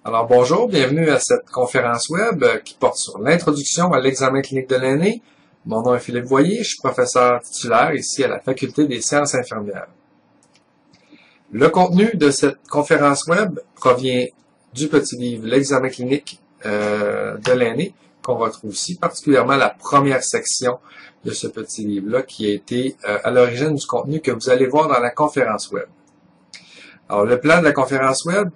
Alors bonjour, bienvenue à cette conférence web qui porte sur l'introduction à l'examen clinique de l'année. Mon nom est Philippe Voyer, je suis professeur titulaire ici à la Faculté des sciences infirmières. Le contenu de cette conférence web provient du petit livre L'examen clinique de l'année qu'on retrouve ici, particulièrement la première section de ce petit livre-là qui a été à l'origine du contenu que vous allez voir dans la conférence web. Alors le plan de la conférence web: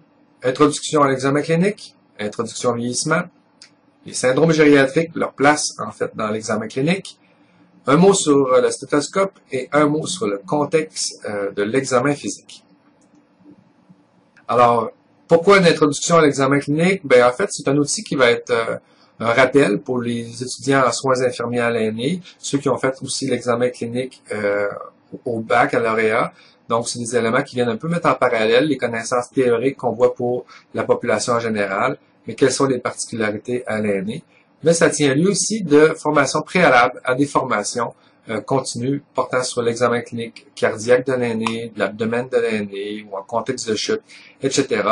introduction à l'examen clinique, introduction au vieillissement, les syndromes gériatriques, leur place en fait dans l'examen clinique, un mot sur le stéthoscope et un mot sur le contexte de l'examen physique. Alors, pourquoi une introduction à l'examen clinique? Ben en fait, c'est un outil qui va être un rappel pour les étudiants en soins infirmiers à l'année, ceux qui ont fait aussi l'examen clinique au baccalauréat. Donc, c'est des éléments qui viennent un peu mettre en parallèle les connaissances théoriques qu'on voit pour la population en général, mais quelles sont les particularités à l'année. Mais ça tient lieu aussi de formations préalables à des formations continues portant sur l'examen clinique cardiaque de l'année, de l'abdomen de l'année, ou en contexte de chute, etc.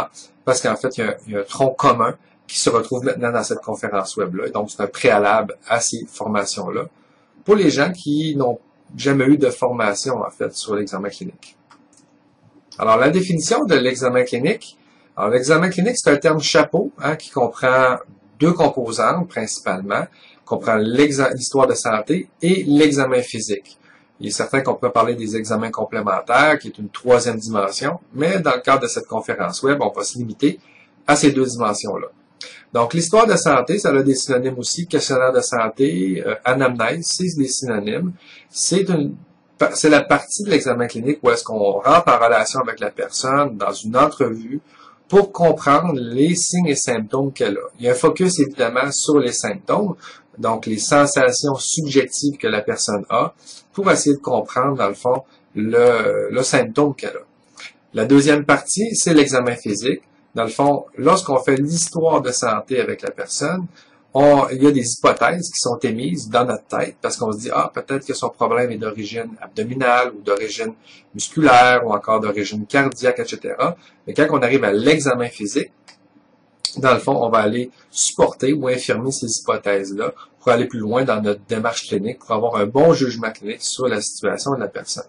Parce qu'en fait, il y a un tronc commun qui se retrouve maintenant dans cette conférence web-là. Donc, c'est un préalable à ces formations-là pour les gens qui n'ont jamais eu de formation, en fait, sur l'examen clinique. Alors, la définition de l'examen clinique. Alors, l'examen clinique, c'est un terme chapeau qui comprend deux composantes principalement, comprend l'histoire de santé et l'examen physique. Il est certain qu'on peut parler des examens complémentaires, qui est une troisième dimension, mais dans le cadre de cette conférence web, on va se limiter à ces deux dimensions-là. Donc, l'histoire de santé, ça a des synonymes aussi, questionnaire de santé, anamnèse, c'est des synonymes. C'est la partie de l'examen clinique où est-ce qu'on rentre en relation avec la personne dans une entrevue pour comprendre les signes et symptômes qu'elle a. Il y a un focus évidemment sur les symptômes, donc les sensations subjectives que la personne a, pour essayer de comprendre dans le fond le symptôme qu'elle a. La deuxième partie, c'est l'examen physique. Dans le fond, lorsqu'on fait l'histoire de santé avec la personne, il y a des hypothèses qui sont émises dans notre tête parce qu'on se dit, peut-être que son problème est d'origine abdominale ou d'origine musculaire ou encore d'origine cardiaque, etc. Mais quand on arrive à l'examen physique, dans le fond, on va aller supporter ou infirmer ces hypothèses-là pour aller plus loin dans notre démarche clinique, pour avoir un bon jugement clinique sur la situation de la personne.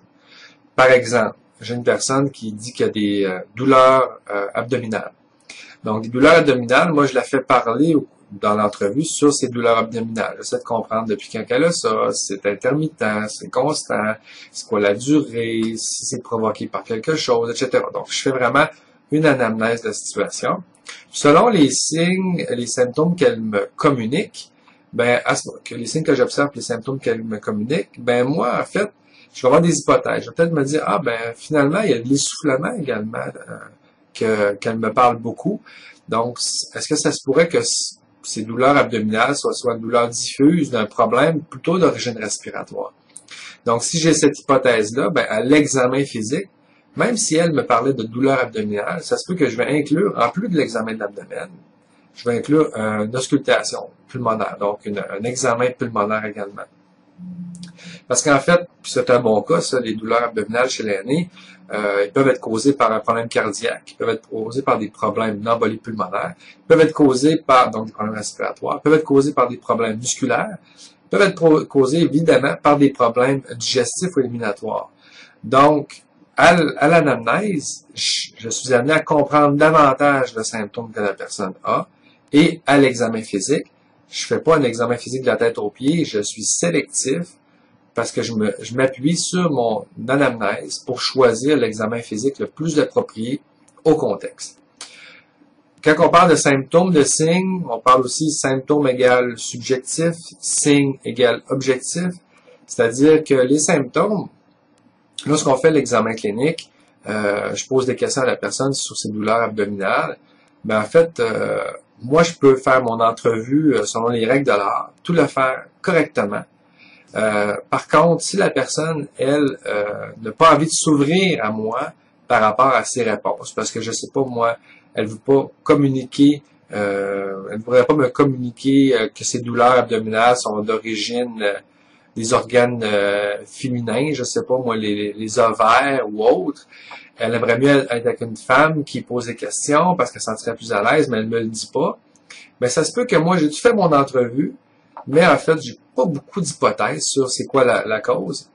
Par exemple, j'ai une personne qui dit qu'il y a des douleurs abdominales. Donc, des douleurs abdominales, moi, je la fais parler dans l'entrevue sur ses douleurs abdominales. J'essaie de comprendre depuis quand elle a ça, si c'est intermittent, si c'est constant, c'est quoi la durée, si c'est provoqué par quelque chose, etc. Donc, je fais vraiment une anamnèse de la situation. Selon les signes, les symptômes qu'elle me communique, les signes que j'observe, les symptômes qu'elle me communique, moi, en fait, je vais avoir des hypothèses. Je vais peut-être me dire, finalement, il y a de l'essoufflement également qu'elle me parle beaucoup. Donc, est-ce que ça se pourrait que ces douleurs abdominales soient une douleur diffuse d'un problème plutôt d'origine respiratoire? Donc, si j'ai cette hypothèse-là, à l'examen physique, même si elle me parlait de douleurs abdominales, ça se peut que je vais inclure, en plus de l'examen de l'abdomen, je vais inclure une auscultation pulmonaire, donc un examen pulmonaire également. Parce qu'en fait, c'est un bon cas, ça, les douleurs abdominales chez l'aîné, ils peuvent être causés par un problème cardiaque, ils peuvent être causés par des problèmes d'embolie pulmonaire, ils peuvent être causés par des problèmes respiratoires, ils peuvent être causés par des problèmes musculaires, ils peuvent être causés évidemment par des problèmes digestifs ou éliminatoires. Donc, à l'anamnèse, je suis amené à comprendre davantage le symptôme que la personne a, et à l'examen physique, je fais pas un examen physique de la tête aux pieds, je suis sélectif parce que je m'appuie sur mon anamnèse pour choisir l'examen physique le plus approprié au contexte. Quand on parle de symptômes, de signes, on parle aussi symptômes égale subjectif, signes égale objectif, c'est-à-dire que les symptômes, lorsqu'on fait l'examen clinique, je pose des questions à la personne sur ses douleurs abdominales, en fait, moi, je peux faire mon entrevue selon les règles de l'art, tout le faire correctement. Par contre, si la personne, elle, n'a pas envie de s'ouvrir à moi par rapport à ses réponses, parce que je sais pas, moi, elle veut pas communiquer, elle ne voudrait pas me communiquer que ses douleurs abdominales sont d'origine des organes féminins, je sais pas moi, les ovaires ou autres. Elle aimerait mieux être avec une femme qui pose des questions parce qu'elle se sentirait plus à l'aise, mais elle me le dit pas. Mais ça se peut que moi, j'ai fait mon entrevue, mais en fait, j'ai pas beaucoup d'hypothèses sur c'est quoi la cause.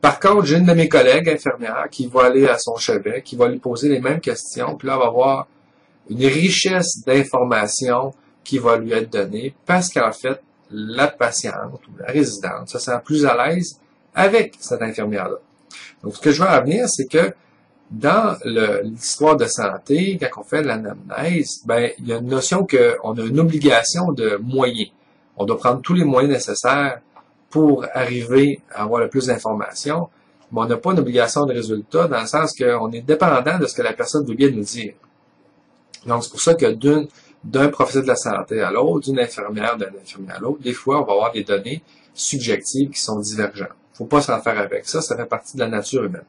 Par contre, j'ai une de mes collègues infirmières qui va aller à son chevet, qui va lui poser les mêmes questions, puis là, elle va avoir une richesse d'informations qui va lui être donnée parce qu'en fait, la patiente ou la résidente se sent plus à l'aise avec cette infirmière-là. Donc, ce que je veux en c'est que dans l'histoire de santé, quand on fait l'anamnèse, ben, il y a une notion qu'on a une obligation de moyens. On doit prendre tous les moyens nécessaires pour arriver à avoir le plus d'informations, mais on n'a pas une obligation de résultat dans le sens qu'on est dépendant de ce que la personne veut bien nous dire. Donc, c'est pour ça que d'un professionnel de la santé à l'autre, d'une infirmière à l'autre, des fois, on va avoir des données subjectives qui sont divergentes. Faut pas s'en faire avec ça, ça fait partie de la nature humaine.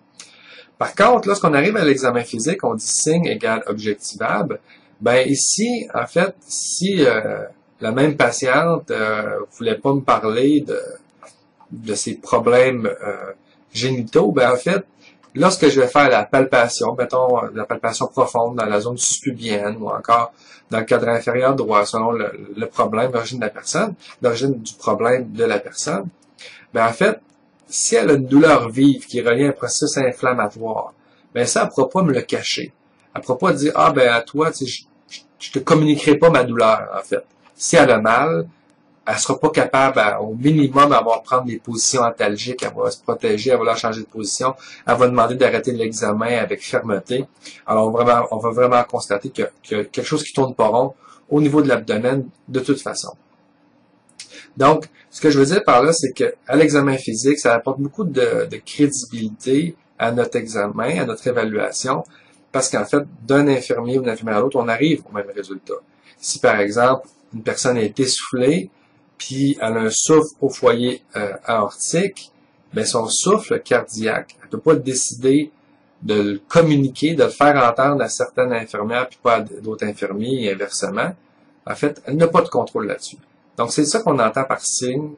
Par contre, lorsqu'on arrive à l'examen physique, on dit signe égale objectivable. Ben ici, en fait, si la même patiente voulait pas me parler de ses problèmes génitaux, ben en fait, lorsque je vais faire la palpation, mettons la palpation profonde dans la zone suspubienne ou encore dans le cadre inférieur droit, selon le problème, l'origine de la personne, l'origine du problème de la personne, ben en fait, si elle a une douleur vive qui est reliée à un processus inflammatoire, ben ça, elle ne pourra pas me le cacher. Elle ne pourra pas dire, ah ben à toi, tu sais, je te communiquerai pas ma douleur, en fait. Si elle a mal, elle sera pas capable, au minimum, d'avoir prendre des positions antalgiques, elle va se protéger, elle va leur changer de position, elle va demander d'arrêter l'examen avec fermeté. Alors, on va vraiment constater qu'il y a quelque chose qui tourne pas rond au niveau de l'abdomen, de toute façon. Donc, ce que je veux dire par là, c'est que à l'examen physique, ça apporte beaucoup de crédibilité à notre examen, à notre évaluation, parce qu'en fait, d'un infirmier ou d'une infirmière à l'autre, on arrive au même résultat. Si, par exemple, une personne est essoufflée, puis elle a un souffle au foyer aortique, ben son souffle cardiaque, elle ne peut pas décider de le communiquer, de le faire entendre à certaines infirmières, puis pas à d'autres infirmiers, et inversement. En fait, elle n'a pas de contrôle là-dessus. Donc, c'est ça qu'on entend par signe,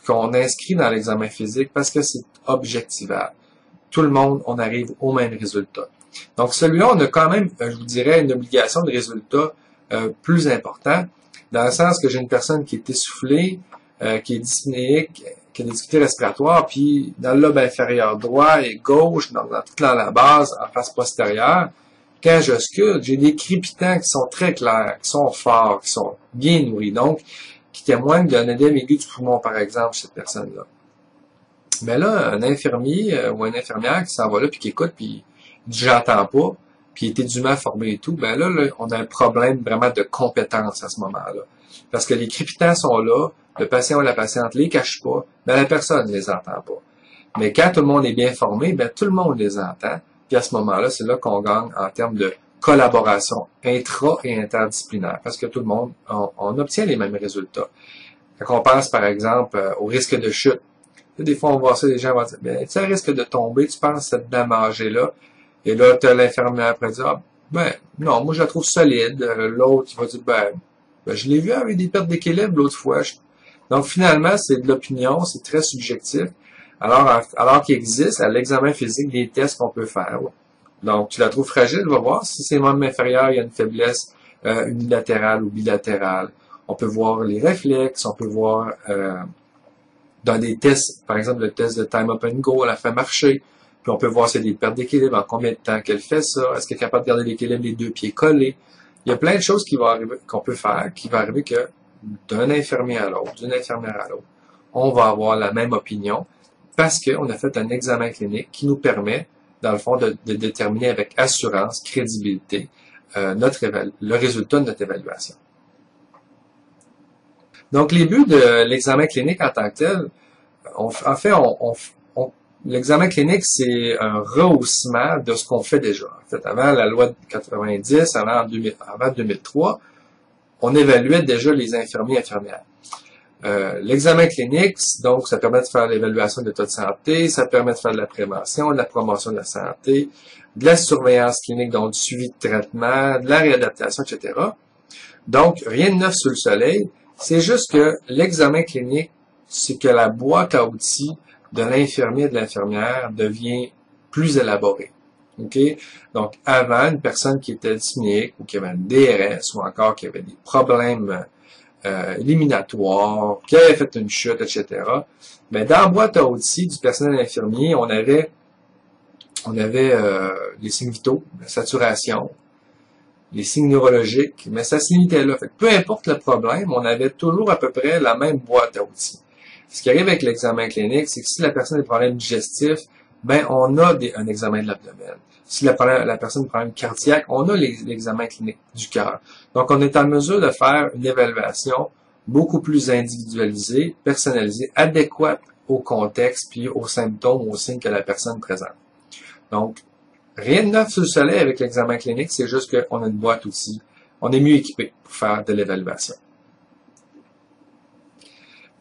qu'on inscrit dans l'examen physique, parce que c'est objectivable. Tout le monde, on arrive au même résultat. Donc, celui-là, on a quand même, je vous dirais, une obligation de résultat plus important, dans le sens que j'ai une personne qui est essoufflée, qui est dyspnéique, qui a des difficultés respiratoires, puis dans le lobe inférieur droit et gauche, toute dans la base, en face postérieure, quand je scrute, j'ai des crépitants qui sont très clairs, qui sont forts, qui sont bien nourris. Donc, qui témoignent d'un édème aigu du poumon, par exemple, chez cette personne-là. Mais là, un infirmier ou une infirmière qui s'en va là, puis qui écoute, puis il dit « j'entends pas », puis il est dûment formé et tout, ben là, on a un problème vraiment de compétence à ce moment-là. Parce que les crépitants sont là, le patient ou la patiente les cache pas, mais la personne ne les entend pas. Mais quand tout le monde est bien formé, ben tout le monde les entend, puis à ce moment-là, c'est là qu'on gagne en termes de collaboration intra- et interdisciplinaire, parce que tout le monde, on obtient les mêmes résultats. Quand on pense, par exemple, au risque de chute, des fois, on voit ça, les gens vont dire, ben, tu risque de tomber, tu penses cette dame âgée-là, et là, tu as l'infirmière après dire, ah, ben, non, moi, je la trouve solide. L'autre, il va dire, ben, je l'ai vu avec des pertes d'équilibre l'autre fois. Donc, finalement, c'est de l'opinion, c'est très subjectif. Alors qu'il existe, à l'examen physique, des tests qu'on peut faire. Ouais. Donc, tu la trouves fragile, va voir si c'est membre inférieur, il y a une faiblesse unilatérale ou bilatérale. On peut voir les réflexes, on peut voir dans des tests, par exemple le test de Time Up and Go, elle a fait marcher, puis on peut voir si elle a des pertes d'équilibre, en combien de temps qu'elle fait ça, est-ce qu'elle est capable de garder l'équilibre les deux pieds collés. Il y a plein de choses qui vont arriver, qu'on peut faire, qui va arriver que d'un infirmier à l'autre, d'une infirmière à l'autre, on va avoir la même opinion parce qu'on a fait un examen clinique qui nous permet, dans le fond, de déterminer avec assurance, crédibilité, le résultat de notre évaluation. Donc, les buts de l'examen clinique en tant que tel, l'examen clinique, c'est un rehaussement de ce qu'on fait déjà. En fait, avant la loi de 90, avant 2003, on évaluait déjà les infirmiers et infirmières. L'examen clinique, donc, ça permet de faire l'évaluation de l'état de santé, ça permet de faire de la prévention, de la promotion de la santé, de la surveillance clinique, donc du suivi de traitement, de la réadaptation, etc. Donc, rien de neuf sous le soleil. C'est juste que l'examen clinique, c'est que la boîte à outils de l'infirmier et de l'infirmière devient plus élaboré. OK? Donc, avant, une personne qui était dyspnéique ou qui avait un DRS ou encore qui avait des problèmes éliminatoires, qui avait fait une chute, etc., mais dans la boîte à outils du personnel infirmier, on avait les signes vitaux, la saturation, les signes neurologiques, mais ça se limitait là. Fait que peu importe le problème, on avait toujours à peu près la même boîte à outils. Ce qui arrive avec l'examen clinique, c'est que si la personne a des problèmes digestifs, ben on a un examen de l'abdomen. Si la personne a des problèmes cardiaques, on a l'examen clinique du cœur. Donc, on est en mesure de faire une évaluation beaucoup plus individualisée, personnalisée, adéquate au contexte, puis aux symptômes, aux signes que la personne présente. Donc, rien de neuf sous le soleil avec l'examen clinique, c'est juste qu'on a une boîte outils. On est mieux équipé pour faire de l'évaluation.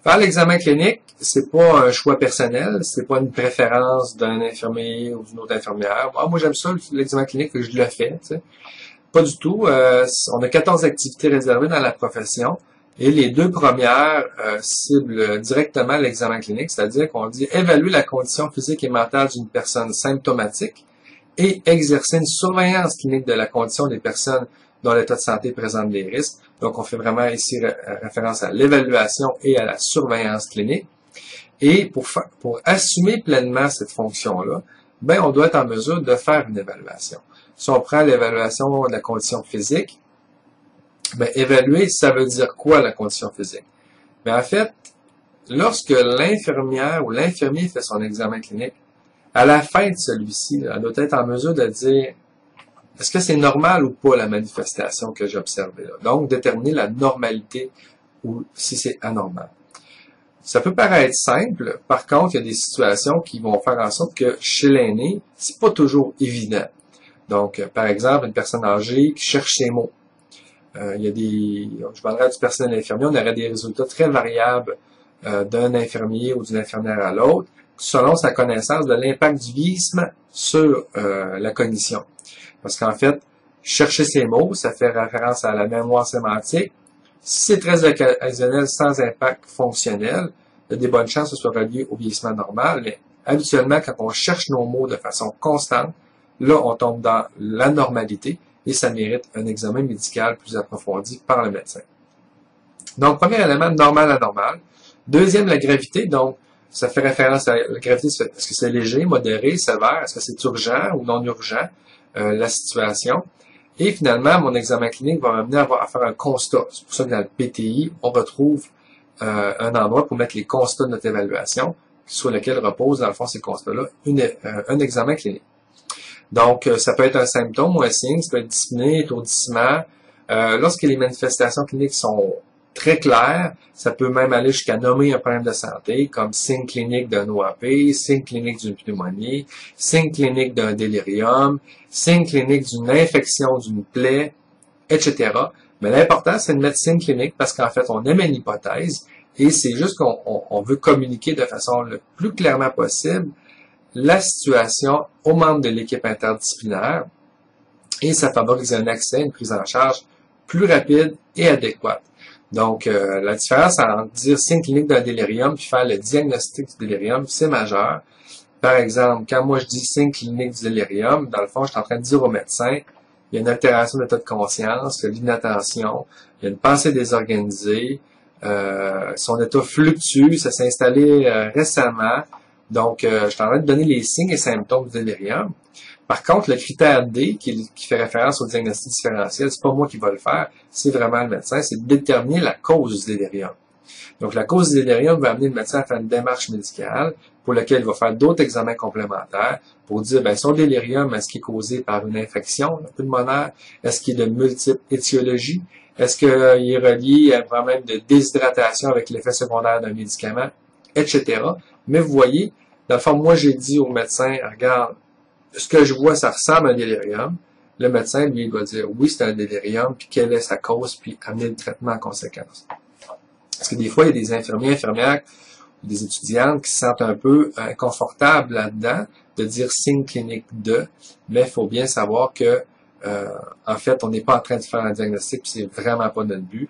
Faire l'examen clinique, c'est pas un choix personnel, c'est pas une préférence d'un infirmier ou d'une autre infirmière. Moi, j'aime ça, l'examen clinique, que je le fais. T'sais. Pas du tout. On a 14 activités réservées dans la profession et les deux premières ciblent directement l'examen clinique, c'est-à-dire qu'on dit évaluer la condition physique et mentale d'une personne symptomatique et exercer une surveillance clinique de la condition des personnes dont l'état de santé présente des risques. Donc, on fait vraiment ici référence à l'évaluation et à la surveillance clinique. Et pour assumer pleinement cette fonction-là, ben, on doit être en mesure de faire une évaluation. Si on prend l'évaluation de la condition physique, ben, évaluer, ça veut dire quoi la condition physique? Mais en fait, lorsque l'infirmière ou l'infirmier fait son examen clinique, à la fin de celui-ci, elle doit être en mesure de dire est-ce que c'est normal ou pas la manifestation que j'ai observée là? Donc, déterminer la normalité ou si c'est anormal. Ça peut paraître simple, par contre, il y a des situations qui vont faire en sorte que chez l'aîné, c'est pas toujours évident. Donc, par exemple, une personne âgée qui cherche ses mots. Je parlerai du personnel infirmier, on aurait des résultats très variables d'un infirmier ou d'une infirmière à l'autre, selon sa connaissance de l'impact du vieillissement sur la cognition. Parce qu'en fait, chercher ses mots, ça fait référence à la mémoire sémantique. Si c'est très occasionnel sans impact fonctionnel, il y a des bonnes chances que ce soit relié au vieillissement normal, mais habituellement, quand on cherche nos mots de façon constante, là, on tombe dans l'anormalité et ça mérite un examen médical plus approfondi par le médecin. Donc, premier élément, normal-anormal. Deuxième, la gravité. Donc, ça fait référence à la gravité. Est-ce que c'est léger, modéré, sévère? Est-ce que c'est urgent ou non urgent, la situation? Et finalement, mon examen clinique va m'amener à faire un constat. C'est pour ça que dans le PTI, on retrouve un endroit pour mettre les constats de notre évaluation, sur lequel repose, dans le fond, ces constats-là, un examen clinique. Donc, ça peut être un symptôme ou un signe, ça peut être dyspnée, étourdissement. Lorsque les manifestations cliniques sont très claires, ça peut même aller jusqu'à nommer un problème de santé, comme signe clinique d'un OAP, signe clinique d'une pneumonie, signe clinique d'un délirium, signe clinique d'une infection d'une plaie, etc. Mais l'important, c'est de mettre signe clinique parce qu'en fait, on émet une hypothèse et c'est juste qu'on veut communiquer de façon le plus clairement possible la situation aux membres de l'équipe interdisciplinaire et ça favorise un accès, une prise en charge plus rapide et adéquate. Donc, la différence entre dire signe clinique d'un délirium puis faire le diagnostic du délirium, c'est majeur. Par exemple, quand moi je dis signe clinique du délirium, dans le fond, je suis en train de dire au médecin, il y a une altération de l'état de conscience, il y a de l'inattention, il y a une pensée désorganisée, son état fluctue, ça s'est installé récemment. Donc, je suis en train de donner les signes et symptômes du délirium. Par contre, le critère D, qui fait référence au diagnostic différentiel, c'est pas moi qui va le faire, c'est vraiment le médecin, c'est de déterminer la cause du délirium. Donc, la cause du délirium va amener le médecin à faire une démarche médicale pour laquelle il va faire d'autres examens complémentaires pour dire, son délirium, est-ce qu'il est causé par une infection pulmonaire? Est-ce qu'il est de multiples étiologies? Est-ce qu'il est relié à un problème de déshydratation avec l'effet secondaire d'un médicament? Etc. Mais vous voyez, dans le fond, moi, j'ai dit au médecin, regarde, ce que je vois, ça ressemble à un délirium. Le médecin, lui, il va dire, oui, c'est un délirium, puis quelle est sa cause, puis amener le traitement en conséquence. Parce que des fois, il y a des infirmiers, infirmières, ou des étudiantes qui se sentent un peu inconfortables là-dedans, de dire signe clinique de, mais il faut bien savoir que, en fait, on n'est pas en train de faire un diagnostic, puis c'est vraiment pas notre but.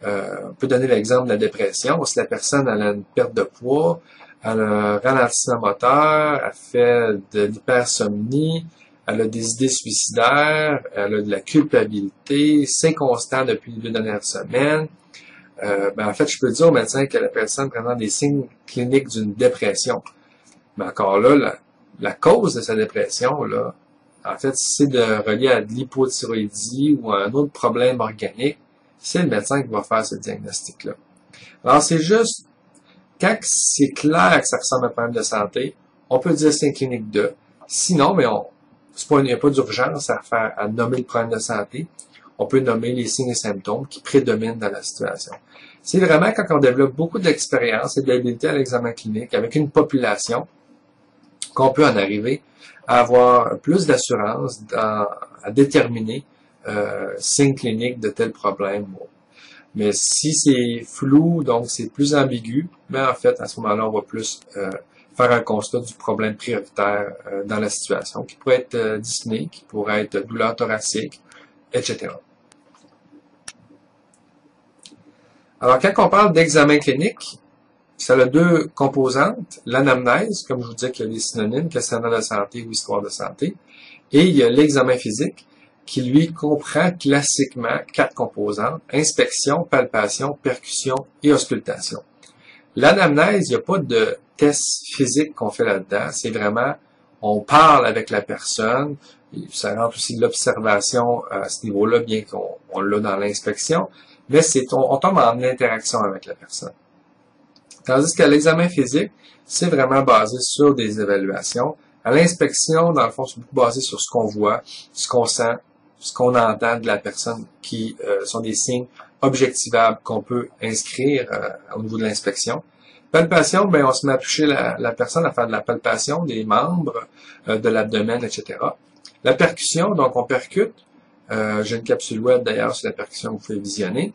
On peut donner l'exemple de la dépression. Si la personne elle a une perte de poids, Elle a un ralentissement moteur, elle fait de l'hypersomnie, elle a des idées suicidaires, elle a de la culpabilité, c'est constant depuis les 2 dernières semaines. En fait, je peux dire au médecin que la personne présente des signes cliniques d'une dépression. Mais encore là, la cause de sa dépression, là, en fait, si c'est de relier à de l'hypothyroïdie ou à un autre problème organique, c'est le médecin qui va faire ce diagnostic-là. Alors, c'est juste, quand c'est clair que ça ressemble à un problème de santé, on peut dire signe clinique 2. Sinon, mais il n'y a pas d'urgence à nommer le problème de santé. On peut nommer les signes et symptômes qui prédominent dans la situation. C'est vraiment quand on développe beaucoup d'expérience et d'habileté à l'examen clinique avec une population qu'on peut en arriver à avoir plus d'assurance à déterminer signes cliniques de tel problème. Mais si c'est flou, donc c'est plus ambigu, mais en fait, à ce moment-là, on va plus faire un constat du problème prioritaire dans la situation, qui pourrait être dyspnée, qui pourrait être douleur thoracique, etc. Alors, quand on parle d'examen clinique, ça a 2 composantes. L'anamnèse, comme je vous disais qu'il y a des synonymes, questionnaire de santé ou histoire de santé. Et il y a l'examen physique, qui lui comprend classiquement 4 composantes: inspection, palpation, percussion et auscultation. L'anamnèse, il n'y a pas de test physique qu'on fait là-dedans. C'est vraiment, on parle avec la personne. Ça rentre aussi de l'observation à ce niveau-là, bien qu'on l'a dans l'inspection. Mais on tombe en interaction avec la personne. Tandis qu'à l'examen physique, c'est vraiment basé sur des évaluations. À l'inspection, dans le fond, c'est beaucoup basé sur ce qu'on voit, ce qu'on sent, ce qu'on entend de la personne, qui sont des signes objectivables qu'on peut inscrire au niveau de l'inspection. Palpation, on se met à toucher la personne, à faire de la palpation des membres, de l'abdomen, etc. La percussion, donc on percute. J'ai une capsule web d'ailleurs sur la percussion que vous pouvez visionner.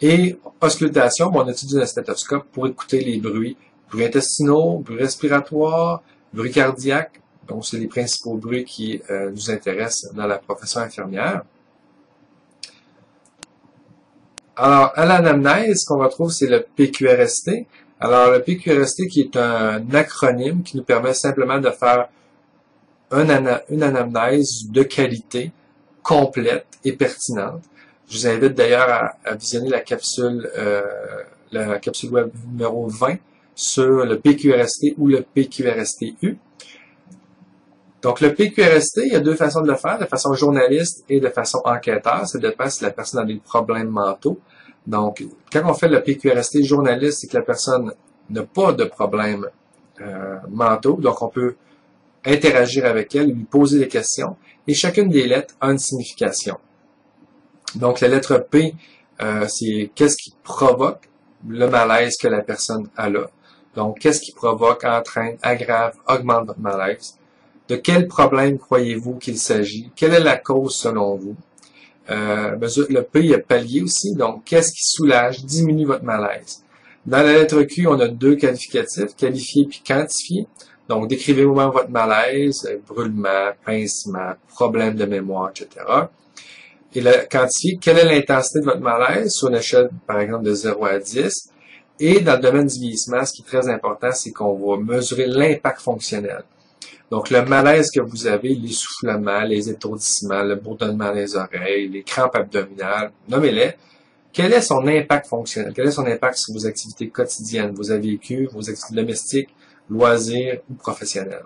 Et auscultation, on utilise un stéthoscope pour écouter les bruits intestinaux, bruits respiratoires, bruits cardiaques. Donc, c'est les principaux bruits qui nous intéressent dans la profession infirmière. Alors, à l'anamnèse, ce qu'on retrouve, c'est le PQRST. Alors, le PQRST qui est un acronyme qui nous permet simplement de faire une anamnèse de qualité, complète et pertinente. Je vous invite d'ailleurs à visionner la capsule web numéro 20 sur le PQRST ou le PQRST-U. Donc, le PQRST, il y a 2 façons de le faire, de façon journaliste et de façon enquêteur. Ça dépend si la personne a des problèmes mentaux. Donc, quand on fait le PQRST journaliste, c'est que la personne n'a pas de problèmes mentaux. Donc, on peut interagir avec elle, lui poser des questions. Et chacune des lettres a une signification. Donc, la lettre P, c'est qu'est-ce qui provoque le malaise que la personne a là. Donc, qu'est-ce qui provoque, entraîne, aggrave, augmente votre malaise? De quel problème croyez-vous qu'il s'agit? Quelle est la cause selon vous? Le P, il y a palier aussi. Donc, qu'est-ce qui soulage, diminue votre malaise? Dans la lettre Q, on a 2 qualificatifs, qualifié puis quantifié. Donc, décrivez-moi votre malaise, brûlement, pincement, problème de mémoire, etc. Et le quantifié, quelle est l'intensité de votre malaise sur une échelle, par exemple, de 0 à 10. Et dans le domaine du vieillissement, ce qui est très important, c'est qu'on va mesurer l'impact fonctionnel. Donc, le malaise que vous avez, l'essoufflement, les étourdissements, le bourdonnement des oreilles, les crampes abdominales, nommez-les. Quel est son impact fonctionnel? Quel est son impact sur vos activités quotidiennes, vos véhicules, vos activités domestiques, loisirs ou professionnels?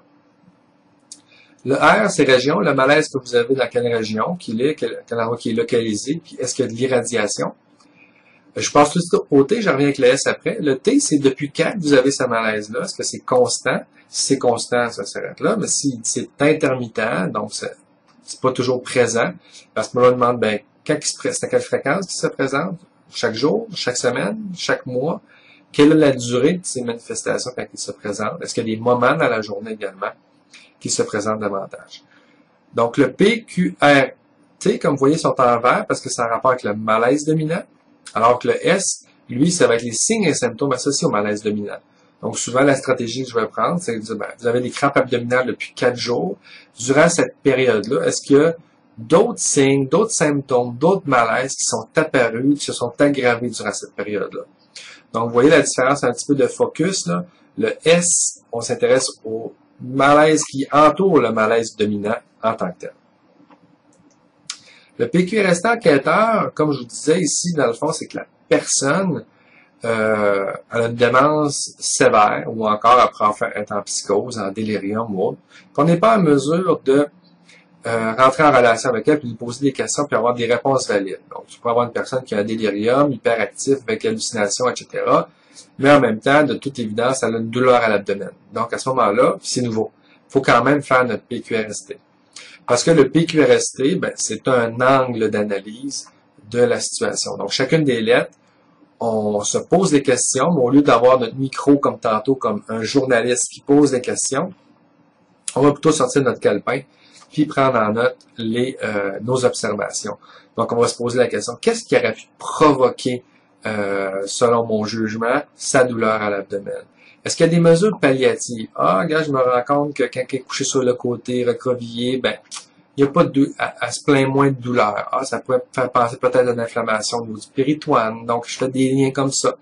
Le R, c'est région, le malaise que vous avez dans quelle région qu'il est, quel endroit qui est localisé, puis est-ce qu'il y a de l'irradiation? Je passe tout de suite au T, je reviens avec le S après. Le T, c'est depuis quand vous avez ce malaise-là? Est-ce que c'est constant? Si c'est constant, ça s'arrête là. Mais si c'est intermittent, donc c'est pas toujours présent, parce que on demande, c'est à quelle fréquence qu'il se présente? Chaque jour? Chaque semaine? Chaque mois? Quelle est la durée de ces manifestations quand ils se présentent? Est-ce qu'il y a des moments dans la journée également qui se présentent davantage? Donc, le PQRT, comme vous voyez, sont en vert parce que ça a un rapport avec le malaise dominant. Alors que le S, lui, ça va être les signes et symptômes associés au malaise dominant. Donc, souvent, la stratégie que je vais prendre, c'est de dire, vous avez des crampes abdominales depuis 4 jours. Durant cette période-là, est-ce qu'il y a d'autres signes, d'autres symptômes, d'autres malaises qui sont apparus, qui se sont aggravés durant cette période-là? Donc, vous voyez la différence, un petit peu de focus, là. Le S, on s'intéresse au malaise qui entoure le malaise dominant en tant que tel. Le PQRST enquêteur, comme je vous disais ici, dans le fond, c'est que la personne a une démence sévère ou encore après être en psychose, en délirium ou autre, qu'on n'est pas en mesure de rentrer en relation avec elle, puis lui poser des questions, puis avoir des réponses valides. Donc, tu peux avoir une personne qui a un délirium, hyperactif, avec hallucinations, etc., mais en même temps, de toute évidence, elle a une douleur à l'abdomen. Donc, à ce moment-là, c'est nouveau. Il faut quand même faire notre PQRST. Parce que le PQRST, ben, c'est un angle d'analyse de la situation. Donc, chacune des lettres, on se pose des questions, mais au lieu d'avoir notre micro comme tantôt, comme un journaliste qui pose des questions, on va plutôt sortir notre calepin puis prendre en note nos observations. Donc, on va se poser la question, qu'est-ce qui aurait pu provoquer, selon mon jugement, sa douleur à l'abdomen? Est-ce qu'il y a des mesures palliatives? Ah, regarde, je me rends compte que quand elle est couchée sur le côté, recroquevillée, ben, il n'y a pas de elle se plaint moins de douleur. Ah, ça pourrait faire penser peut-être à une inflammation au niveau du péritoine. Donc, je fais des liens comme ça.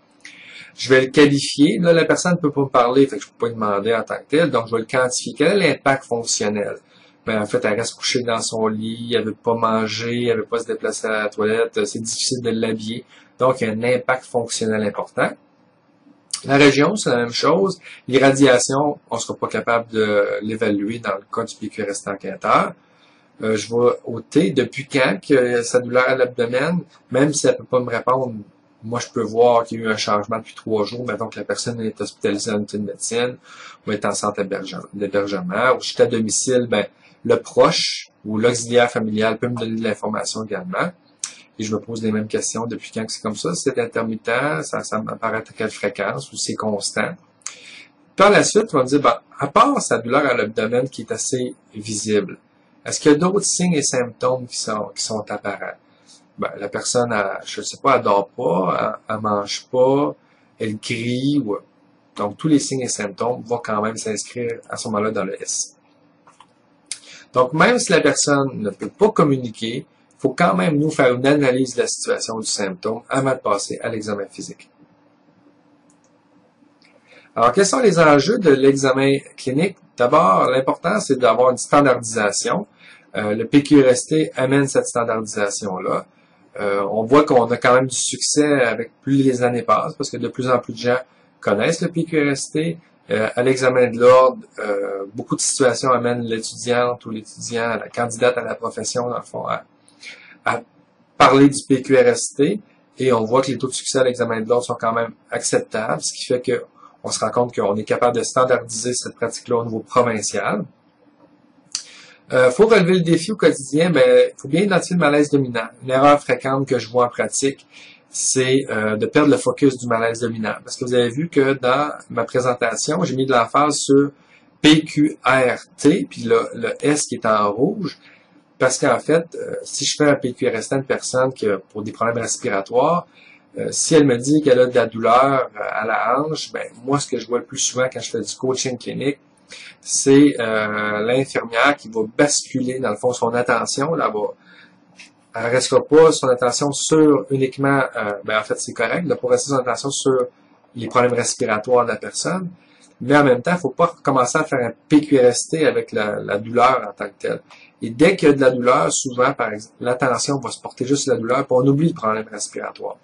Je vais le qualifier. Là, la personne ne peut pas me parler, fait que je ne peux pas lui demander en tant que tel. Donc, je vais le quantifier. Quel est l'impact fonctionnel? Ben, en fait, elle reste couchée dans son lit, elle veut pas manger, elle veut pas se déplacer à la toilette, c'est difficile de l'habiller. Donc, il y a un impact fonctionnel important. La région, c'est la même chose. L'irradiation, on ne sera pas capable de l'évaluer dans le cas du PQRST enquêteur. Je vais au T. Depuis quand que sa douleur à l'abdomen, même si elle ne peut pas me répondre, moi je peux voir qu'il y a eu un changement depuis 3 jours, mettons que la personne est hospitalisée en unité de médecine, ou est en centre d'hébergement, ou je suis à domicile, ben, le proche ou l'auxiliaire familial peut me donner de l'information également. Et je me pose les mêmes questions depuis quand que c'est comme ça. Si c'est intermittent, ça m'apparaît à quelle fréquence ou c'est constant. Par la suite, on va me dire, ben, à part sa douleur à l'abdomen qui est assez visible, est-ce qu'il y a d'autres signes et symptômes qui sont apparents? Ben, la personne, je ne sais pas, elle dort pas, elle mange pas, elle crie, donc tous les signes et symptômes vont quand même s'inscrire à ce moment-là dans le S. Donc, même si la personne ne peut pas communiquer, il faut quand même nous faire une analyse de la situation du symptôme avant de passer à l'examen physique. Alors, quels sont les enjeux de l'examen clinique? D'abord, l'important, c'est d'avoir une standardisation. Le PQRST amène cette standardisation-là. On voit qu'on a quand même du succès avec plus les années passent, parce que de plus en plus de gens connaissent le PQRST. À l'examen de l'ordre, beaucoup de situations amènent l'étudiante ou l'étudiant, la candidate à la profession, dans le fond, à parler du PQRST, et on voit que les taux de succès à l'examen de l'ordre sont quand même acceptables, ce qui fait que on se rend compte qu'on est capable de standardiser cette pratique-là au niveau provincial. Faut relever le défi au quotidien, ben, faut bien identifier le malaise dominant. Une erreur fréquente que je vois en pratique, c'est de perdre le focus du malaise dominant. Parce que vous avez vu que dans ma présentation, j'ai mis de l'emphase sur PQRT, puis le S qui est en rouge, parce qu'en fait, si je fais un PQRST à une personne qui a pour des problèmes respiratoires, si elle me dit qu'elle a de la douleur à la hanche, ben moi, ce que je vois le plus souvent quand je fais du coaching clinique, c'est l'infirmière qui va basculer, dans le fond, son attention, là, elle ne restera pas son attention sur uniquement, en fait, c'est correct, pour rester son attention sur les problèmes respiratoires de la personne, mais en même temps, il ne faut pas commencer à faire un PQRST avec la douleur en tant que telle. Et dès qu'il y a de la douleur, souvent, par exemple, l'attention va se porter juste sur la douleur, puis on oublie le problème respiratoire.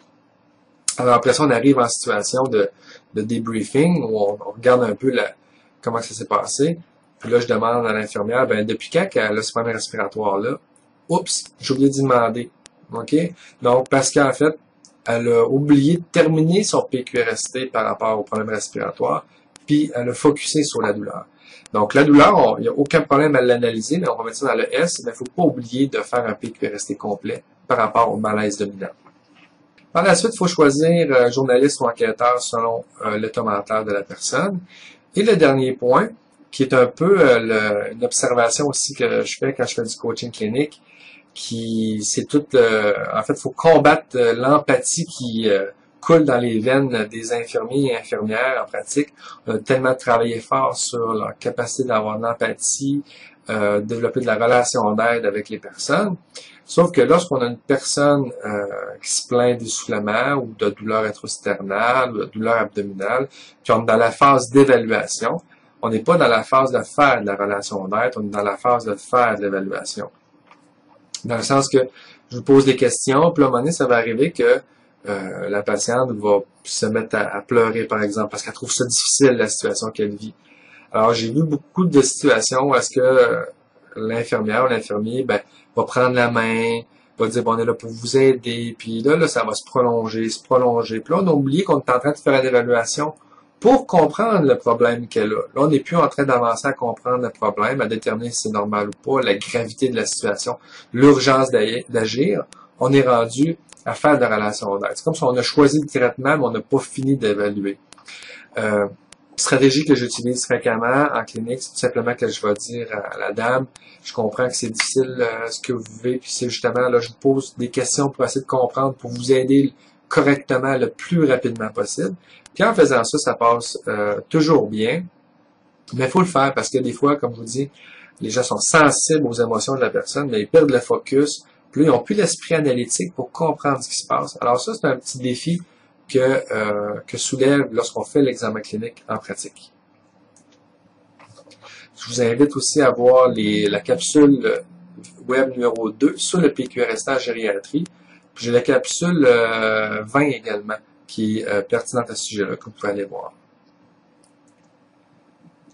Alors après ça, on arrive en situation de debriefing, où on regarde un peu comment ça s'est passé. Puis là, je demande à l'infirmière, ben depuis quand qu'elle a ce problème respiratoire-là? Oups, j'ai oublié d'y demander. OK? Donc, parce qu'en fait, elle a oublié de terminer son PQRST par rapport au problème respiratoire, puis elle a focusé sur la douleur. Donc, la douleur, il n'y a aucun problème à l'analyser, mais on va mettre ça dans le S, mais il ne faut pas oublier de faire un PQRST complet par rapport au malaise dominant. Par la suite, il faut choisir journaliste ou enquêteur selon l'état mental de la personne. Et le dernier point, qui est un peu une observation aussi que je fais quand je fais du coaching clinique, c'est tout, en fait, il faut combattre l'empathie qui coule dans les veines des infirmiers et infirmières en pratique. On a tellement travaillé fort sur leur capacité d'avoir de l'empathie, développer de la relation d'aide avec les personnes. Sauf que lorsqu'on a une personne qui se plaint d'essoufflement ou de douleur intrasternale ou de douleur abdominale, puis on est dans la phase d'évaluation, on n'est pas dans la phase de faire de la relation d'aide, on est dans la phase de faire de l'évaluation. Dans le sens que je vous pose des questions, puis à un moment donné, ça va arriver que la patiente va se mettre à pleurer, par exemple, parce qu'elle trouve ça difficile, la situation qu'elle vit. Alors, j'ai vu beaucoup de situations où est-ce que l'infirmière ou l'infirmier, va prendre la main, va dire, bon, on est là pour vous aider, puis là, ça va se prolonger. Puis là, on a oublié qu'on est en train de faire une évaluation pour comprendre le problème qu'elle a. Là, on n'est plus en train d'avancer à comprendre le problème, à déterminer si c'est normal ou pas, la gravité de la situation, l'urgence d'agir. On est rendu à faire de la relation d'aide. C'est comme si on a choisi le traitement, mais on n'a pas fini d'évaluer. Stratégie que j'utilise fréquemment en clinique, c'est tout simplement que je vais dire à la dame, je comprends que c'est difficile ce que vous vivez, puis c'est justement, là, je vous pose des questions pour essayer de comprendre, pour vous aider correctement le plus rapidement possible. Puis en faisant ça, ça passe toujours bien, mais il faut le faire parce que des fois, comme je vous dis, les gens sont sensibles aux émotions de la personne, mais ils perdent le focus, puis là, ils n'ont plus l'esprit analytique pour comprendre ce qui se passe. Alors ça, c'est un petit défi que soulève lorsqu'on fait l'examen clinique en pratique. Je vous invite aussi à voir la capsule web numéro 2 sur le PQRST gériatrie. Puis j'ai la capsule 20 également, qui est pertinente à ce sujet-là, que vous pouvez aller voir.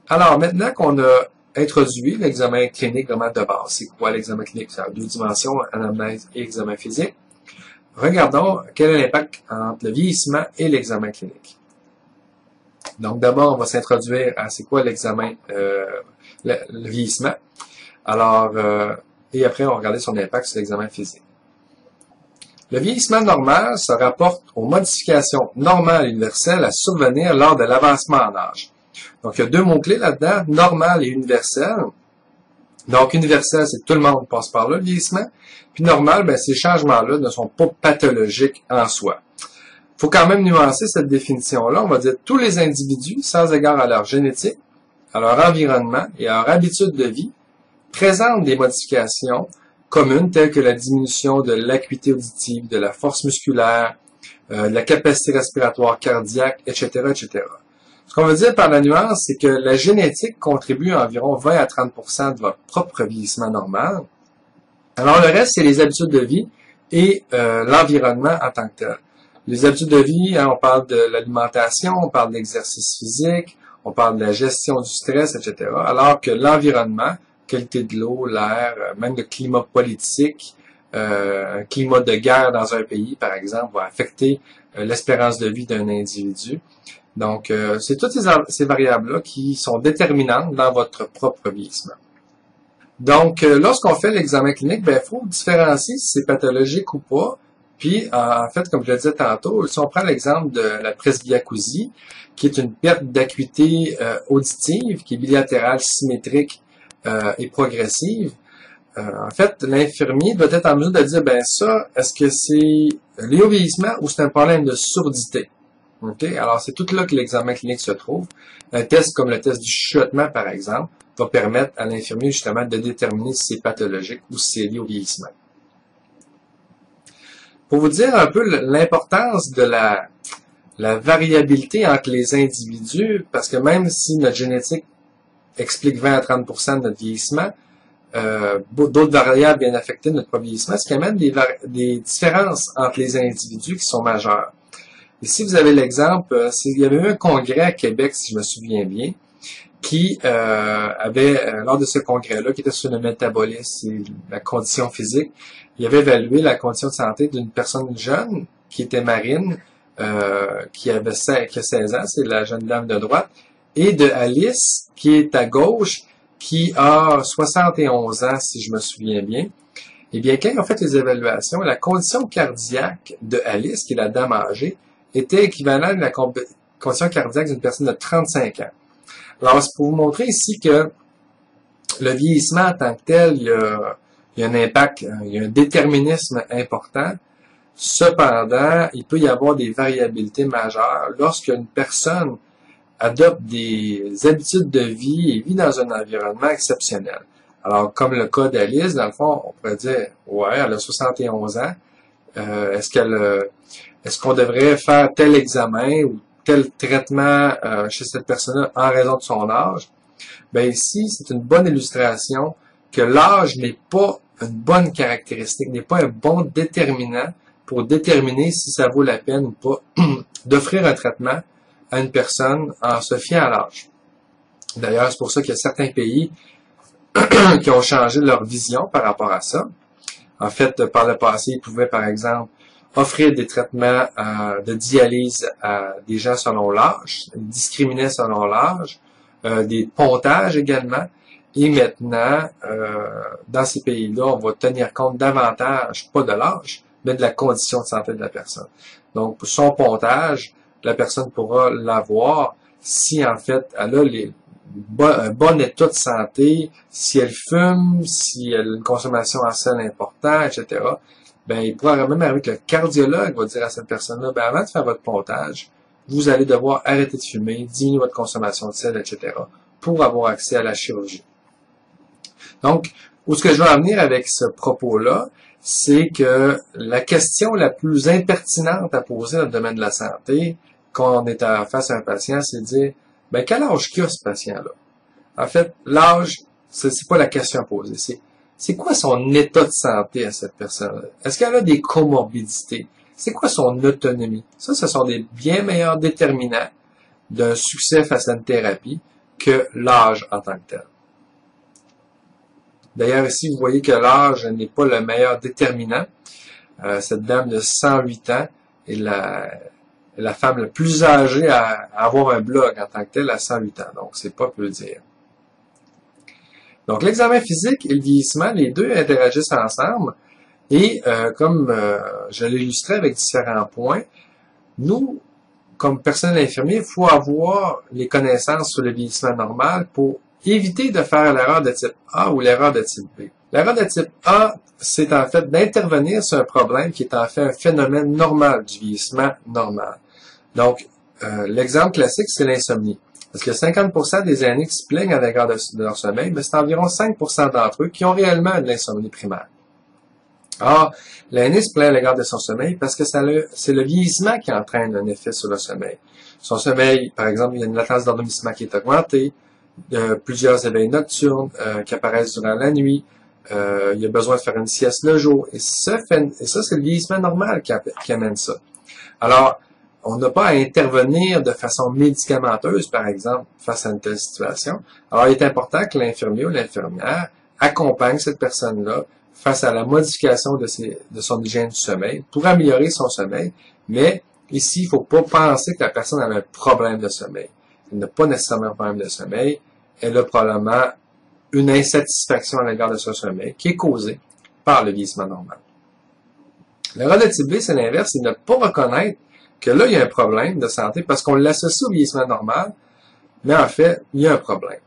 Alors, maintenant qu'on a introduit l'examen clinique vraiment de base, c'est quoi l'examen clinique? C'est en 2 dimensions, anamnèse et examen physique. Regardons quel est l'impact entre le vieillissement et l'examen clinique. Donc, d'abord, on va s'introduire à c'est quoi l'examen, le vieillissement. Alors, et après, on va regarder son impact sur l'examen physique. Le vieillissement normal se rapporte aux modifications normales et universelles à survenir lors de l'avancement en âge. Donc, il y a 2 mots-clés là-dedans, normal et universel. Donc, universel, c'est que tout le monde passe par là, le vieillissement. Puis normal, ces changements-là ne sont pas pathologiques en soi. Il faut quand même nuancer cette définition-là. On va dire tous les individus, sans égard à leur génétique, à leur environnement et à leur habitude de vie, présentent des modifications communes telles que la diminution de l'acuité auditive, de la force musculaire, de la capacité respiratoire cardiaque, etc., etc. Ce qu'on veut dire par la nuance, c'est que la génétique contribue à environ 20 à 30% de votre propre vieillissement normal. Alors, le reste, c'est les habitudes de vie et l'environnement en tant que tel. Les habitudes de vie, on parle de l'alimentation, on parle de l'exercice physique, on parle de la gestion du stress, etc. Alors que l'environnement, qualité de l'eau, l'air, même le climat politique, un climat de guerre dans un pays, par exemple, va affecter l'espérance de vie d'un individu. Donc, c'est toutes ces variables-là qui sont déterminantes dans votre propre vieillissement. Donc, lorsqu'on fait l'examen clinique, il faut différencier si c'est pathologique ou pas. Puis, en fait, comme je le disais tantôt, si on prend l'exemple de la presbyacousie, qui est une perte d'acuité auditive, qui est bilatérale, symétrique et progressive, en fait, l'infirmier doit être en mesure de dire, ça, est-ce que c'est lié au vieillissement ou c'est un problème de surdité? Okay? Alors, c'est tout là que l'examen clinique se trouve. Un test comme le test du chuchotement, par exemple, va permettre à l'infirmier justement de déterminer si c'est pathologique ou si c'est lié au vieillissement. Pour vous dire un peu l'importance de la variabilité entre les individus, parce que même si notre génétique explique 20 à 30% de notre vieillissement, d'autres variables viennent affecter notre vieillissement, ce qui amène des différences entre les individus qui sont majeures. Ici, vous avez l'exemple, il y avait eu un congrès à Québec, si je me souviens bien, qui avait, lors de ce congrès-là, qui était sur le métabolisme et la condition physique, il avait évalué la condition de santé d'une personne jeune, qui était Marine, qui a 16 ans, c'est la jeune dame de droite, et de Alice, qui est à gauche, qui a 71 ans, si je me souviens bien. Eh bien, quand ils ont fait les évaluations, la condition cardiaque de Alice, qui est la dame âgée, était équivalente à la condition cardiaque d'une personne de 35 ans. Alors, c'est pour vous montrer ici que le vieillissement en tant que tel, il y a un impact, il y a un déterminisme important. Cependant, il peut y avoir des variabilités majeures lorsqu'une personne adopte des habitudes de vie et vit dans un environnement exceptionnel. Alors, comme le cas d'Alice, dans le fond, on pourrait dire, ouais, elle a 71 ans, est-ce qu'on devrait faire tel examen ou tel traitement chez cette personne-là en raison de son âge? Ben ici, c'est une bonne illustration que l'âge n'est pas une bonne caractéristique, n'est pas un bon déterminant pour déterminer si ça vaut la peine ou pas d'offrir un traitement à une personne en se fiant à l'âge. D'ailleurs, c'est pour ça qu'il y a certains pays qui ont changé leur vision par rapport à ça. En fait, par le passé, ils pouvaient, par exemple, offrir des traitements de dialyse à des gens selon l'âge, discriminer selon l'âge, des pontages également. Et maintenant, dans ces pays-là, on va tenir compte davantage, pas de l'âge, mais de la condition de santé de la personne. Donc, pour son pontage, la personne pourra l'avoir si, en fait, elle a un bon état de santé, si elle fume, si elle a une consommation en sel importante, etc. Ben, il pourra même arriver que le cardiologue va dire à cette personne-là, ben, avant de faire votre pontage, vous allez devoir arrêter de fumer, diminuer votre consommation de sel, etc. pour avoir accès à la chirurgie. Donc, où ce que je veux en venir avec ce propos-là, c'est que la question la plus impertinente à poser dans le domaine de la santé, quand on est face à un patient, c'est de dire, ben, quel âge qu'il a ce patient-là? En fait, l'âge, c'est pas la question à poser, c'est quoi son état de santé à cette personne-là? Est-ce qu'elle a des comorbidités? C'est quoi son autonomie? Ça, ce sont des bien meilleurs déterminants d'un succès face à une thérapie que l'âge en tant que tel. D'ailleurs, ici, vous voyez que l'âge n'est pas le meilleur déterminant. Cette dame de 108 ans est la femme la plus âgée à avoir un blog en tant que tel à 108 ans. Donc, c'est pas peu dire. Donc, l'examen physique et le vieillissement, les deux interagissent ensemble. Et comme je l'illustrais avec différents points, nous, comme personnel infirmier, il faut avoir les connaissances sur le vieillissement normal pour éviter de faire l'erreur de type A ou l'erreur de type B. L'erreur de type A, c'est en fait d'intervenir sur un problème qui est en fait un phénomène normal du vieillissement normal. Donc, l'exemple classique, c'est l'insomnie. Parce que 50% des aînés qui se plaignent à l'égard de leur sommeil, mais c'est environ 5% d'entre eux qui ont réellement de l'insomnie primaire. Or, l'aîné se plaint à l'égard de son sommeil parce que c'est le vieillissement qui entraîne un effet sur le sommeil. Son sommeil, par exemple, il y a une latence d'endormissement qui est augmentée, plusieurs éveils nocturnes qui apparaissent durant la nuit, il y a besoin de faire une sieste le jour, et ça c'est le vieillissement normal qui amène ça. Alors, on n'a pas à intervenir de façon médicamenteuse, par exemple, face à une telle situation. Alors, il est important que l'infirmier ou l'infirmière accompagne cette personne-là face à la modification de son hygiène du sommeil pour améliorer son sommeil, mais ici, il ne faut pas penser que la personne a un problème de sommeil. Elle n'a pas nécessairement un problème de sommeil, elle a probablement une insatisfaction à l'égard de son sommeil qui est causée par le vieillissement normal. L'erreur de type B, c'est l'inverse, c'est de ne pas reconnaître que là, il y a un problème de santé parce qu'on l'associe au vieillissement normal, mais en fait, il y a un problème.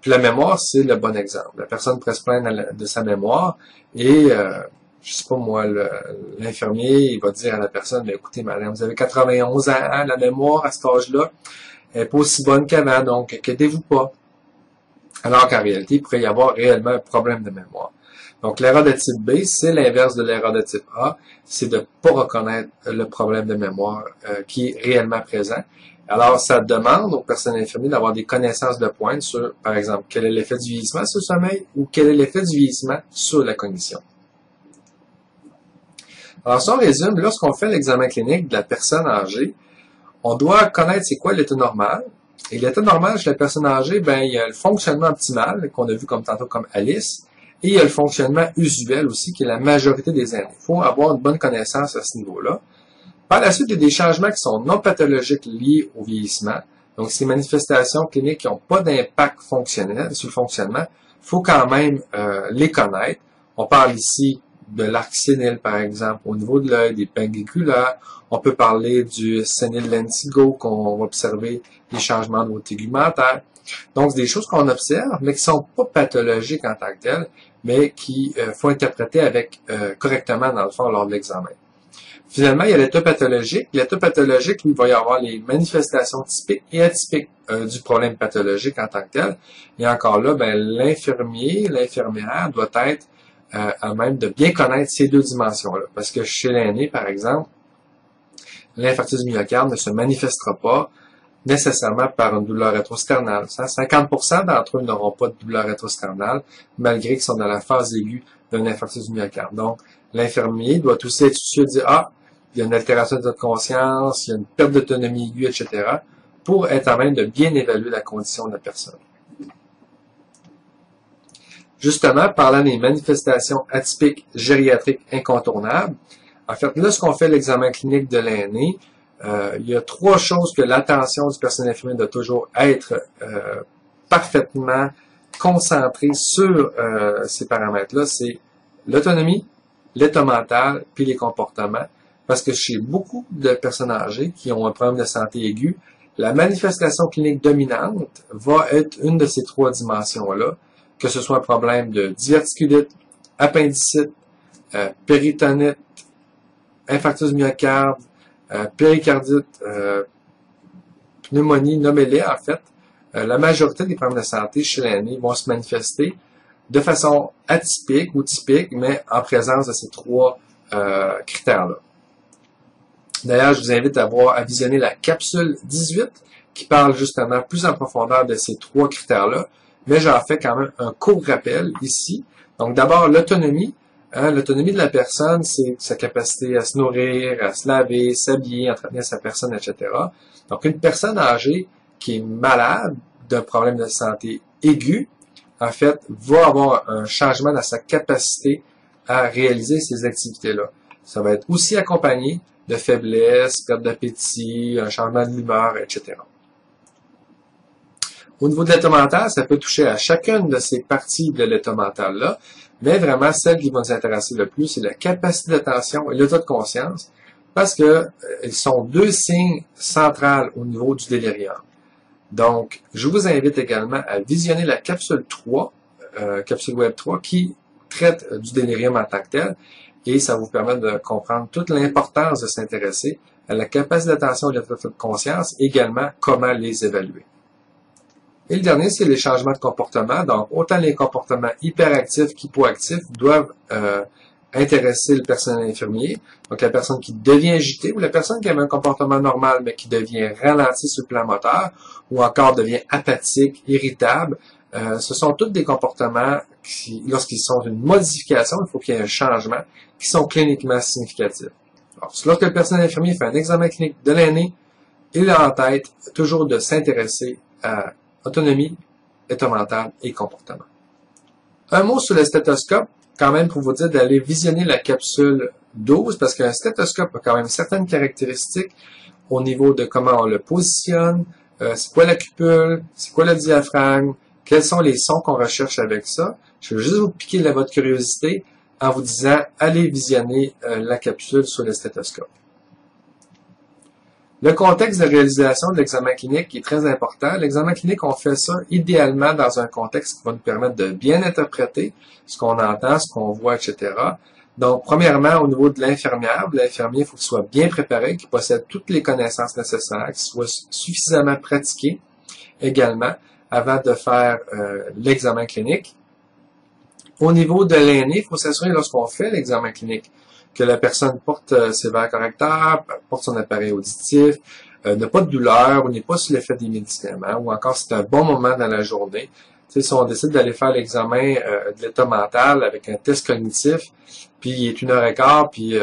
Puis la mémoire, c'est le bon exemple. La personne pourrait se plaindre de sa mémoire et, je sais pas moi, l'infirmier, il va dire à la personne, mais écoutez, madame, vous avez 91 ans, hein, la mémoire à cet âge-là n'est pas aussi bonne qu'avant, donc inquiétez-vous pas. Alors qu'en réalité, il pourrait y avoir réellement un problème de mémoire. Donc, l'erreur de type B, c'est l'inverse de l'erreur de type A, c'est de ne pas reconnaître le problème de mémoire qui est réellement présent. Alors, ça demande aux personnes infirmières d'avoir des connaissances de pointe sur, par exemple, quel est l'effet du vieillissement sur le sommeil ou quel est l'effet du vieillissement sur la cognition. Alors, si on résume, lorsqu'on fait l'examen clinique de la personne âgée, on doit connaître c'est quoi l'état normal. Et l'état normal chez la personne âgée, ben, il y a le fonctionnement optimal, qu'on a vu comme tantôt comme Alice, et il y a le fonctionnement usuel aussi, qui est la majorité des aînés. Il faut avoir une bonne connaissance à ce niveau-là. Par la suite, il y a des changements qui sont non pathologiques liés au vieillissement. Donc, ces manifestations cliniques qui n'ont pas d'impact fonctionnel sur le fonctionnement, il faut quand même les connaître. On parle ici de l'arc sénile, par exemple, au niveau de l'œil, des pinguiculaires. On peut parler du sénile lentigo, qu'on va observer des changements de haut tegumentaire. Donc, c'est des choses qu'on observe, mais qui sont pas pathologiques en tant que telles, mais qui faut interpréter avec correctement, dans le fond, lors de l'examen. Finalement, il y a l'état pathologique. L'état pathologique, lui, il va y avoir les manifestations typiques et atypiques du problème pathologique en tant que tel. Et encore là, ben, l'infirmier, l'infirmière doit être à même de bien connaître ces deux dimensions-là. Parce que chez l'aîné, par exemple, l'infarctus du myocarde ne se manifestera pas nécessairement par une douleur rétrosternale. 50% d'entre eux n'auront pas de douleur rétrosternale, malgré qu'ils sont dans la phase aiguë d'un infarctus du myocarde. Donc, l'infirmier doit aussi être soucieux de dire, ah, il y a une altération de notre conscience, il y a une perte d'autonomie aiguë, etc., pour être à même de bien évaluer la condition de la personne. Justement, parlant des manifestations atypiques gériatriques incontournables, en fait, lorsqu'on fait l'examen clinique de l'aîné, il y a trois choses que l'attention du personnel infirmier doit toujours être parfaitement concentrée sur ces paramètres-là. C'est l'autonomie, l'état mental, puis les comportements. Parce que chez beaucoup de personnes âgées qui ont un problème de santé aigu, la manifestation clinique dominante va être une de ces trois dimensions-là, que ce soit un problème de diverticulite, appendicite, péritonite, infarctus du myocarde, péricardite, pneumonie, nommez-les en fait. La majorité des problèmes de santé chez l'aîné vont se manifester de façon atypique ou typique, mais en présence de ces trois critères-là. D'ailleurs, je vous invite à visionner la capsule 18 qui parle justement plus en profondeur de ces trois critères-là, mais j'en fais quand même un court rappel ici. Donc d'abord, l'autonomie. L'autonomie de la personne, c'est sa capacité à se nourrir, à se laver, s'habiller, entretenir sa personne, etc. Donc une personne âgée qui est malade d'un problème de santé aigu, en fait, va avoir un changement dans sa capacité à réaliser ces activités-là. Ça va être aussi accompagné de faiblesse, perte d'appétit, un changement de l'humeur, etc. Au niveau de l'état mental, ça peut toucher à chacune de ces parties de l'état mental-là, mais vraiment, celle qui va nous intéresser le plus, c'est la capacité d'attention et l'état de conscience, parce que ils sont deux signes centrales au niveau du délirium. Donc, je vous invite également à visionner la capsule 3, capsule web 3, qui traite du délirium en tant que tel, et ça va vous permettre de comprendre toute l'importance de s'intéresser à la capacité d'attention et l'état de conscience, également comment les évaluer. Et le dernier, c'est les changements de comportement. Donc, autant les comportements hyperactifs qu'hypoactifs doivent intéresser le personnel infirmier. Donc, la personne qui devient agitée ou la personne qui avait un comportement normal mais qui devient ralenti sur le plan moteur ou encore devient apathique, irritable. Ce sont tous des comportements qui, lorsqu'ils sont une modification, il faut qu'il y ait un changement, qui sont cliniquement significatifs. Alors, lorsque le personnel infirmier fait un examen clinique de l'aîné, il a en tête toujours de s'intéresser à autonomie, état mental et comportement. Un mot sur le stéthoscope, quand même pour vous dire d'aller visionner la capsule 12, parce qu'un stéthoscope a quand même certaines caractéristiques au niveau de comment on le positionne, c'est quoi la cupule, c'est quoi le diaphragme, quels sont les sons qu'on recherche avec ça. Je vais juste vous piquer votre curiosité en vous disant, allez visionner la capsule sur le stéthoscope. Le contexte de réalisation de l'examen clinique est très important. L'examen clinique, on fait ça idéalement dans un contexte qui va nous permettre de bien interpréter ce qu'on entend, ce qu'on voit, etc. Donc, premièrement, au niveau de l'infirmière, l'infirmier, il faut qu'il soit bien préparé, qu'il possède toutes les connaissances nécessaires, qu'il soit suffisamment pratiqué également avant de faire l'examen clinique. Au niveau de l'aîné, il faut s'assurer lorsqu'on fait l'examen clinique que la personne porte ses verres correcteurs, porte son appareil auditif, n'a pas de douleur ou n'est pas sous l'effet des médicaments, ou encore c'est un bon moment dans la journée. Tu sais, si on décide d'aller faire l'examen de l'état mental avec un test cognitif, puis il est 1h15, puis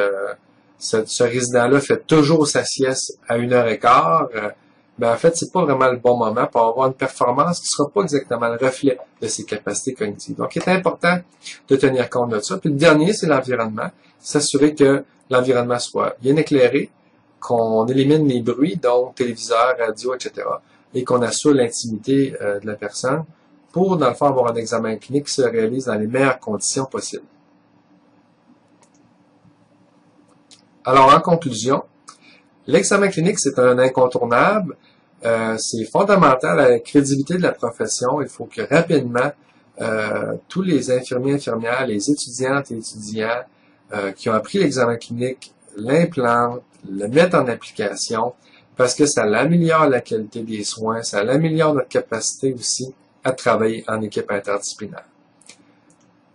ce résident-là fait toujours sa sieste à 1h15, ben en fait, c'est pas vraiment le bon moment pour avoir une performance qui sera pas exactement le reflet de ses capacités cognitives. Donc, il est important de tenir compte de ça. Puis le dernier, c'est l'environnement. S'assurer que l'environnement soit bien éclairé, qu'on élimine les bruits, donc téléviseur, radio, etc., et qu'on assure l'intimité de la personne pour, dans le fond, avoir un examen clinique qui se réalise dans les meilleures conditions possibles. Alors, en conclusion, l'examen clinique, c'est un incontournable. C'est fondamental à la crédibilité de la profession. Il faut que rapidement, tous les infirmiers, infirmières, les étudiantes et étudiants qui ont appris l'examen clinique l'implantent, le mettent en application, parce que ça améliore la qualité des soins, ça améliore notre capacité aussi à travailler en équipe interdisciplinaire.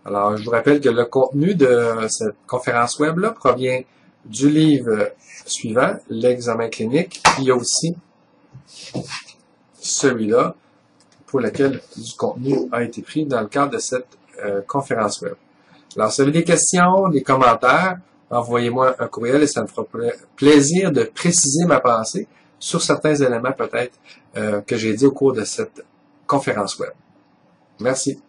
Alors, je vous rappelle que le contenu de cette conférence web-là provient du livre suivant, l'examen clinique. Il y a aussi celui-là, pour lequel du contenu a été pris dans le cadre de cette conférence web. Alors, si vous avez des questions, des commentaires, envoyez-moi un courriel et ça me fera plaisir de préciser ma pensée sur certains éléments peut-être que j'ai dit au cours de cette conférence web. Merci.